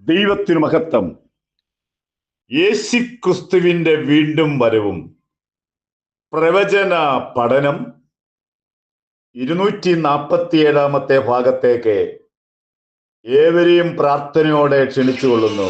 ദൈവത്തിനു മഹത്വം. യേശു ക്രിസ്തുവിന്റെ വീണ്ടും വരവും. പ്രവചന പഠനം 247 ഭാഗത്തേക്ക് ഏവരെയും പ്രാർത്ഥനയോടെ ക്ഷണിച്ചുകൊള്ളുന്നു.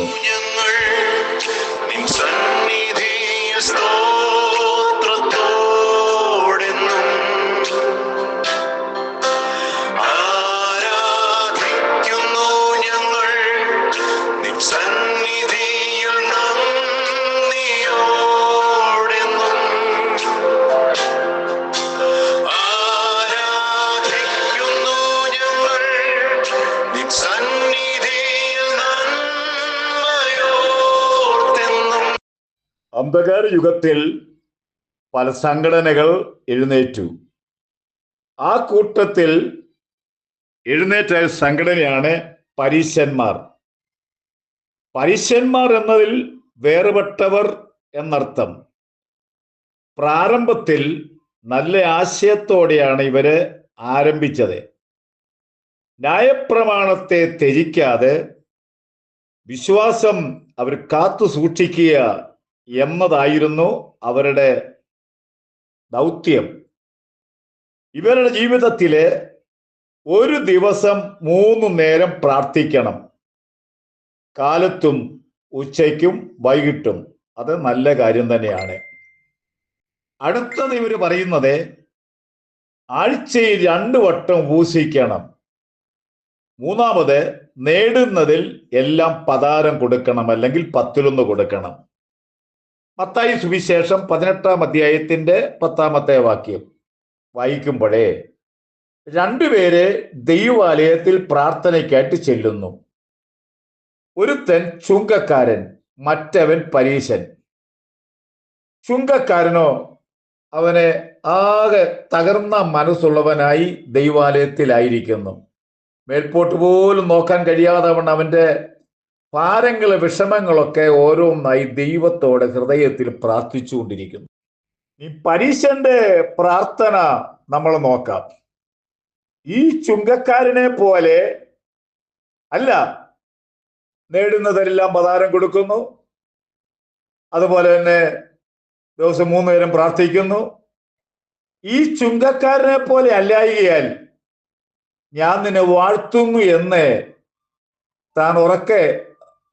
അന്ധകാര യുഗത്തിൽ പല സംഘടനകൾ എഴുന്നേറ്റു. ആ കൂട്ടത്തിൽ എഴുന്നേറ്റ സംഘടനയാണ് പരീശന്മാർ. പരീശന്മാർ എന്നതിൽ വേറുപെട്ടവർ എന്നർത്ഥം. പ്രാരംഭത്തിൽ നല്ല ആശയത്തോടെയാണ് ഇവര് ആരംഭിച്ചത്. ന്യായപ്രമാണത്തെ ത്യജിക്കാതെ വിശ്വാസം അവർ കാത്തു സൂക്ഷിക്കുക എന്നതായിരുന്നു അവരുടെ ദൗത്യം. ഇവരുടെ ജീവിതത്തില് ഒരു ദിവസം 3 നേരം പ്രാർത്ഥിക്കണം, കാലത്തും ഉച്ചയ്ക്കും വൈകിട്ടും. അത് നല്ല കാര്യം തന്നെയാണ്. അടുത്തത് ഇവര് പറയുന്നത് ആഴ്ചയിൽ 2 വട്ടം ഉപവസിക്കണം. മൂന്നാമത് നേടുന്നതിൽ എല്ലാം പതാരം കൊടുക്കണം, അല്ലെങ്കിൽ 10 കൊടുക്കണം. മത്തായി സുവിശേഷം 18 അധ്യായത്തിന്റെ 10 വാക്യം വായിക്കുമ്പോഴേ 2 പേര് ദൈവാലയത്തിൽ പ്രാർത്ഥനയ്ക്കായിട്ട് ചെല്ലുന്നു. ഒരുത്തൻ ചുങ്കക്കാരൻ, മറ്റവൻ പരീശൻ. ചുങ്കക്കാരനോ അവനെ ആകെ തകർന്ന മനസ്സുള്ളവനായി ദൈവാലയത്തിലായിരിക്കുന്നു. മേൽപോട്ട് പോലും നോക്കാൻ കഴിയാതെ അവന്റെ ഭാരങ്ങള് വിഷമങ്ങളൊക്കെ ഓരോന്നായി ദൈവത്തോടെ ഹൃദയത്തിൽ പ്രാർത്ഥിച്ചുകൊണ്ടിരിക്കുന്നു. ഈ പരീശന്റെ പ്രാർത്ഥന നമ്മൾ നോക്കാം. ഈ ചുങ്കക്കാരനെ പോലെ അല്ല, നേടുന്നതെല്ലാം പതാരം കൊടുക്കുന്നു, അതുപോലെ തന്നെ ദിവസം 3 നേരം പ്രാർത്ഥിക്കുന്നു. ഈ ചുങ്കക്കാരനെ പോലെ അല്ലായികയാൽ ഞാൻ നിന്നെ വാഴ്ത്തുന്നു എന്ന് താൻ ഉറക്കെ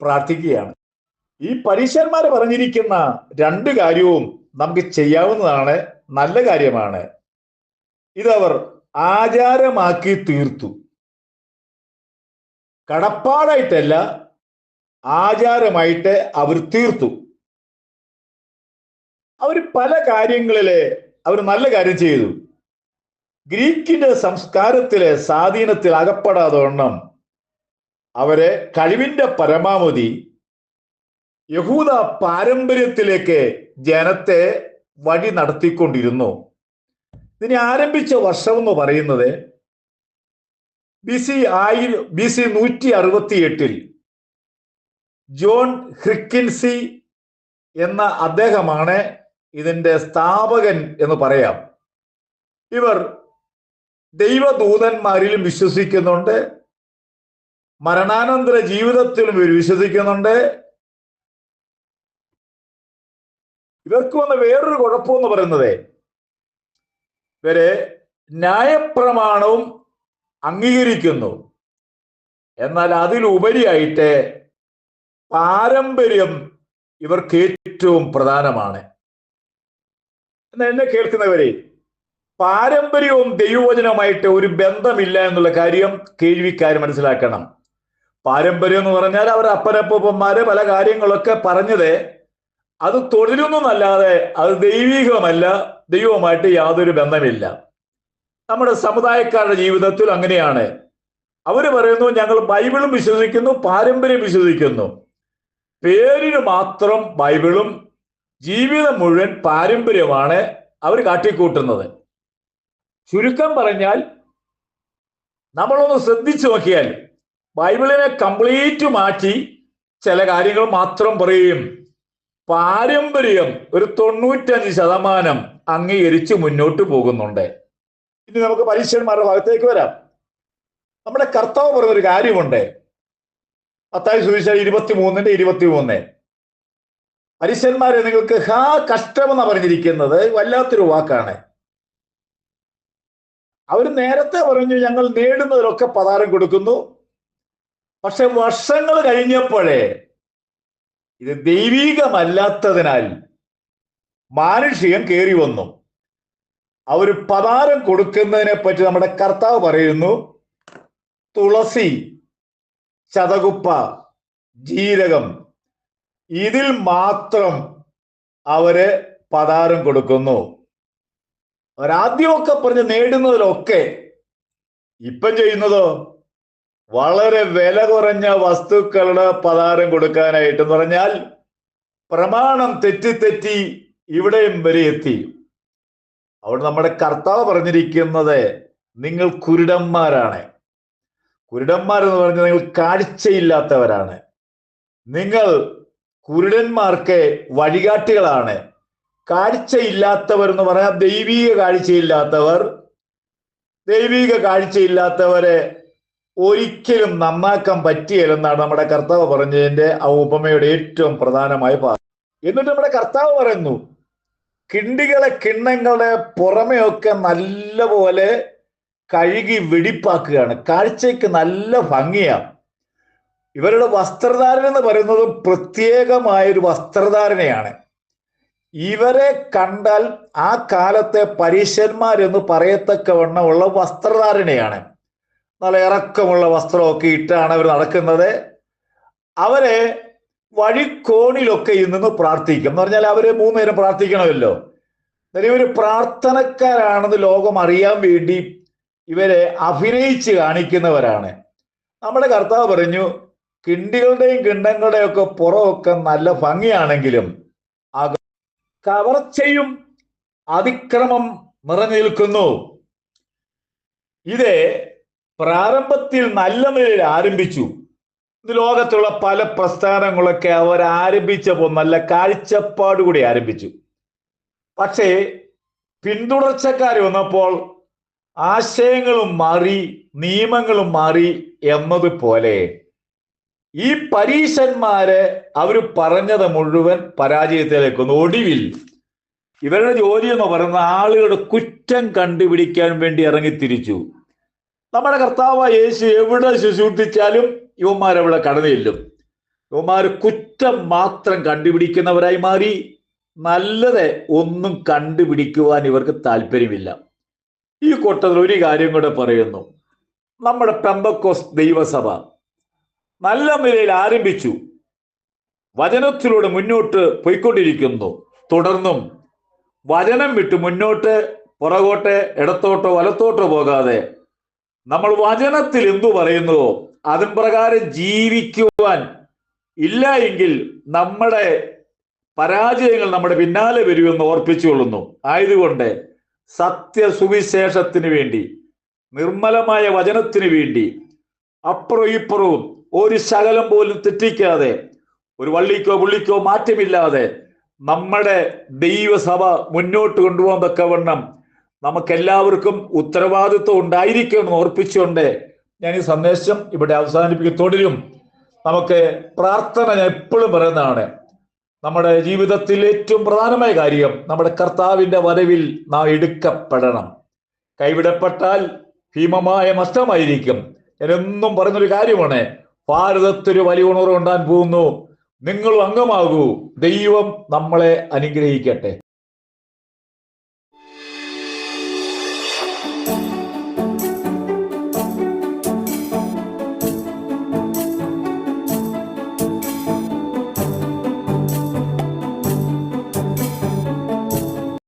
പ്രാർത്ഥിക്കുകയാണ്. ഈ പരീശന്മാർ പറഞ്ഞിരിക്കുന്ന 2 കാര്യവും നമുക്ക് ചെയ്യാവുന്നതാണ്, നല്ല കാര്യമാണ്. ഇതവർ ആചാരമാക്കി തീർത്തു. കടപ്പാടായിട്ടല്ല, ആചാരമായിട്ട് അവർ തീർത്തു. അവർ പല കാര്യങ്ങളില് അവർ നല്ല കാര്യം ചെയ്തു. ഗ്രീക്കിന്റെ സംസ്കാരത്തിലെ സ്വാധീനത്തിൽ അകപ്പെടാതെ വണ്ണം അവരെ കഴിവിന്റെ പരമാവധി യഹൂദ പാരമ്പര്യത്തിലേക്ക് ജനത്തെ വഴി നടത്തിക്കൊണ്ടിരുന്നു. ഇതിനെ ആരംഭിച്ച വർഷം എന്ന് പറയുന്നത് BC 168 ജോൺ ഹ്രിക്കിൻസി എന്ന അദ്ദേഹമാണ് ഇതിന്റെ സ്ഥാപകൻ എന്ന് പറയാം. ഇവർ ദൈവദൂതന്മാരിലും വിശ്വസിക്കുന്നുണ്ട്, മരണാനന്തര ജീവിതത്തിലും ഇവർ വിശ്വസിക്കുന്നുണ്ട്. ഇവർക്ക് വന്ന വേറൊരു കുഴപ്പമെന്ന് പറയുന്നത് ഇവര് ന്യായപ്രമാണവും അംഗീകരിക്കുന്നു, എന്നാൽ അതിലുപരിയായിട്ട് പാരമ്പര്യം ഇവർക്ക് ഏറ്റവും പ്രധാനമാണ്. എന്നാൽ എന്നെ കേൾക്കുന്നവരെ, പാരമ്പര്യവും ദൈവവചനവുമായിട്ട് ഒരു ബന്ധമില്ല എന്നുള്ള കാര്യം കേൾവിക്കാർ മനസ്സിലാക്കണം. പാരമ്പര്യം എന്ന് പറഞ്ഞാൽ അവർ അപ്പനപ്പൂപ്പന്മാര് പല കാര്യങ്ങളൊക്കെ പറഞ്ഞത് അത് തുടരുന്നല്ലാതെ അത് ദൈവികമല്ല, ദൈവവുമായിട്ട് യാതൊരു ബന്ധമില്ല. നമ്മുടെ സമുദായക്കാരുടെ ജീവിതത്തിൽ അങ്ങനെയാണ്. അവര് പറയുന്നു ഞങ്ങൾ ബൈബിളും വിശ്വസിക്കുന്നു, പാരമ്പര്യം വിശ്വസിക്കുന്നു. പേരിന് മാത്രം ബൈബിളും ജീവിതം മുഴുവൻ പാരമ്പര്യമാണ് അവർ കാട്ടിക്കൂട്ടുന്നത്. ചുരുക്കം പറഞ്ഞാൽ നമ്മളൊന്ന് ശ്രദ്ധിച്ചു നോക്കിയാൽ ബൈബിളിനെ കംപ്ലീറ്റ് മാറ്റി ചില കാര്യങ്ങൾ മാത്രം പറയും. പാരമ്പര്യം ഒരു 95% അംഗീകരിച്ച് മുന്നോട്ട് പോകുന്നുണ്ട്. ഇനി നമുക്ക് പരീശന്മാരുടെ ഭാഗത്തേക്ക് വരാം. നമ്മുടെ കർത്താവ് പറഞ്ഞൊരു കാര്യമുണ്ട്, മത്തായി സുവിശേഷം 23:23. പരീശന്മാരെ നിങ്ങൾക്ക് കഷ്ടമെന്നാ പറഞ്ഞിരിക്കുന്നത്. വല്ലാത്തൊരു വാക്കാണ്. അവർ നേരത്തെ പറഞ്ഞു ഞങ്ങൾ നേടുന്നതിലൊക്കെ പതാരം കൊടുക്കുന്നു. പക്ഷെ വർഷങ്ങൾ കഴിഞ്ഞപ്പോഴേ ഇത് ദൈവീകമല്ലാത്തതിനാൽ മാനുഷികം കയറി വന്നു. അവർ പതാരം കൊടുക്കുന്നതിനെ പറ്റി നമ്മുടെ കർത്താവ് പറയുന്നു, തുളസി, ചതകുപ്പ, ജീരകം, ഇതിൽ മാത്രം അവര് പതാരം കൊടുക്കുന്നു. അവരാദ്യമൊക്കെ പറഞ്ഞ് നേടുന്നതിലൊക്കെ ഇപ്പം ചെയ്യുന്നതോ വളരെ വില കുറഞ്ഞ വസ്തുക്കളുടെ പതാരം കൊടുക്കാനായിട്ട് പറഞ്ഞാൽ പ്രമാണം തെറ്റി ഇവിടെയും വരെ എത്തി. അവിടെ നമ്മുടെ കർത്താവ് പറഞ്ഞിരിക്കുന്നത് നിങ്ങൾ കുരുടന്മാരാണ്. കുരുടന്മാരെന്ന് പറഞ്ഞാൽ നിങ്ങൾ കാഴ്ചയില്ലാത്തവരാണ്. നിങ്ങൾ കുരുടന്മാർക്ക് വഴികാട്ടികളാണ്. കാഴ്ചയില്ലാത്തവർ എന്ന് പറയാൻ ദൈവീക കാഴ്ചയില്ലാത്തവർ. ദൈവീക കാഴ്ചയില്ലാത്തവരെ ഒരിക്കലും നന്നാക്കാൻ പറ്റിയില്ലെന്നാണ് നമ്മുടെ കർത്താവ് പറഞ്ഞതിന്റെ ആ ഉപമയുടെ ഏറ്റവും പ്രധാനമായ ഭാഗം. എന്നിട്ട് നമ്മുടെ കർത്താവ് പറയുന്നു, കിണ്ണങ്ങളുടെ പുറമെയൊക്കെ നല്ലപോലെ കഴുകി വെടിപ്പാക്കുകയാണ്. കാഴ്ചയ്ക്ക് നല്ല ഭംഗിയാണ്. ഇവരുടെ വസ്ത്രധാരണ എന്ന് പറയുന്നത് പ്രത്യേകമായൊരു വസ്ത്രധാരണയാണ്. ഇവരെ കണ്ടാൽ ആ കാലത്തെ പരീശന്മാരെന്ന് പറയത്തക്കവണ്ണമുള്ള വസ്ത്രധാരണയാണ്. നല്ല ഇറക്കമുള്ള വസ്ത്രമൊക്കെ ഇട്ടാണ് അവർ നടക്കുന്നത്. അവരെ വഴിക്കോണിലൊക്കെ നിന്ന് പ്രാർത്ഥിക്കും എന്ന് പറഞ്ഞാൽ അവര് 3 നേരം പ്രാർത്ഥിക്കണമല്ലോ. ഇവര് പ്രാർത്ഥനക്കാരാണെന്ന് ലോകം അറിയാൻ വേണ്ടി ഇവരെ അഭിനയിച്ച് കാണിക്കുന്നവരാണ്. നമ്മുടെ കർത്താവ് പറഞ്ഞു, കിണ്ടികളുടെയും കിണ്ണങ്ങളുടെയും ഒക്കെ പുറമൊക്കെ നല്ല ഭംഗിയാണെങ്കിലും കവർച്ചയും അതിക്രമം നിറഞ്ഞു നിൽക്കുന്നു. ഇത് പ്രാരംഭത്തിൽ നല്ല നിലയിൽ ആരംഭിച്ചു. ലോകത്തുള്ള പല പ്രസ്ഥാനങ്ങളൊക്കെ അവർ ആരംഭിച്ചപ്പോൾ നല്ല കാഴ്ചപ്പാടുകൂടി ആരംഭിച്ചു. പക്ഷേ പിന്തുടർച്ചക്കാർ വന്നപ്പോൾ ആശയങ്ങളും മാറി, നിയമങ്ങളും മാറി എന്നതുപോലെ ഈ പരീശന്മാര് അവർ പറഞ്ഞത് മുഴുവൻ പരാജയത്തിലേക്കുന്നു. ഒടുവിൽ ഇവരുടെ ജോലി എന്ന് പറയുന്ന ആളുകളുടെ കുറ്റം കണ്ടുപിടിക്കാൻ വേണ്ടി ഇറങ്ങിത്തിരിച്ചു. നമ്മുടെ കർത്താവ് യേശു എവിടെ ശുശ്രൂഷിച്ചാലും യുവന്മാരവിടെ കടന്നില്ലും. യുവന്മാർ കുറ്റം മാത്രം കണ്ടുപിടിക്കുന്നവരായി മാറി. നല്ലത് ഒന്നും കണ്ടുപിടിക്കുവാൻ ഇവർക്ക് താല്പര്യമില്ല. ഈ കൂട്ടത്തിൽ ഒരു കാര്യം കൂടെ പറയുന്നു. നമ്മുടെ പെന്തക്കോസ്ത് ദൈവസഭ നല്ല നിലയിൽ ആരംഭിച്ചു. വചനത്തിലൂടെ മുന്നോട്ട് പോയിക്കൊണ്ടിരിക്കുന്നു. തുടർന്നും വചനം വിട്ട് മുന്നോട്ട് പുറകോട്ട് ഇടത്തോട്ടോ വലത്തോട്ടോ പോകാതെ നമ്മൾ വചനത്തിൽ എന്തു പറയുന്നുവോ അതിൻ പ്രകാരം ജീവിക്കുവാൻ ഇല്ല എങ്കിൽ നമ്മുടെ പരാജയങ്ങൾ നമ്മുടെ പിന്നാലെ വരുമെന്ന് ഓർപ്പിച്ചുകൊള്ളുന്നു. ആയതുകൊണ്ട് സത്യസുവിശേഷത്തിന് വേണ്ടി, നിർമ്മലമായ വചനത്തിന് വേണ്ടി അപ്പുറവും ഇപ്പുറവും ഒരു ശകലം പോലും തെറ്റിക്കാതെ, ഒരു വള്ളിക്കോ പുള്ളിക്കോ മാറ്റമില്ലാതെ നമ്മുടെ ദൈവസഭ മുന്നോട്ട് കൊണ്ടുപോകാൻ തക്കവണ്ണം നമുക്കെല്ലാവർക്കും ഉത്തരവാദിത്വം ഉണ്ടായിരിക്കുമെന്ന് ഓർപ്പിച്ചുകൊണ്ട് ഞാൻ ഈ സന്ദേശം ഇവിടെ അവസാനിപ്പിക്കും. തുടരും. നമുക്ക് പ്രാർത്ഥന ഞാൻ എപ്പോഴും പറയുന്നതാണ്. നമ്മുടെ ജീവിതത്തിൽ ഏറ്റവും പ്രധാനമായ കാര്യം നമ്മുടെ കർത്താവിൻ്റെ വരവിൽ നാം എടുക്കപ്പെടണം. കൈവിടപ്പെട്ടാൽ ഭീമമായ നഷ്ടമായിരിക്കും. ഞാൻ എന്നും പറയുന്നൊരു കാര്യമാണ്, ഭാരതത്തൊരു വലിയ ഉണർവ് ഉണ്ടാൻ പോകുന്നു. നിങ്ങളും അംഗമാകൂ. ദൈവം നമ്മളെ അനുഗ്രഹിക്കട്ടെ.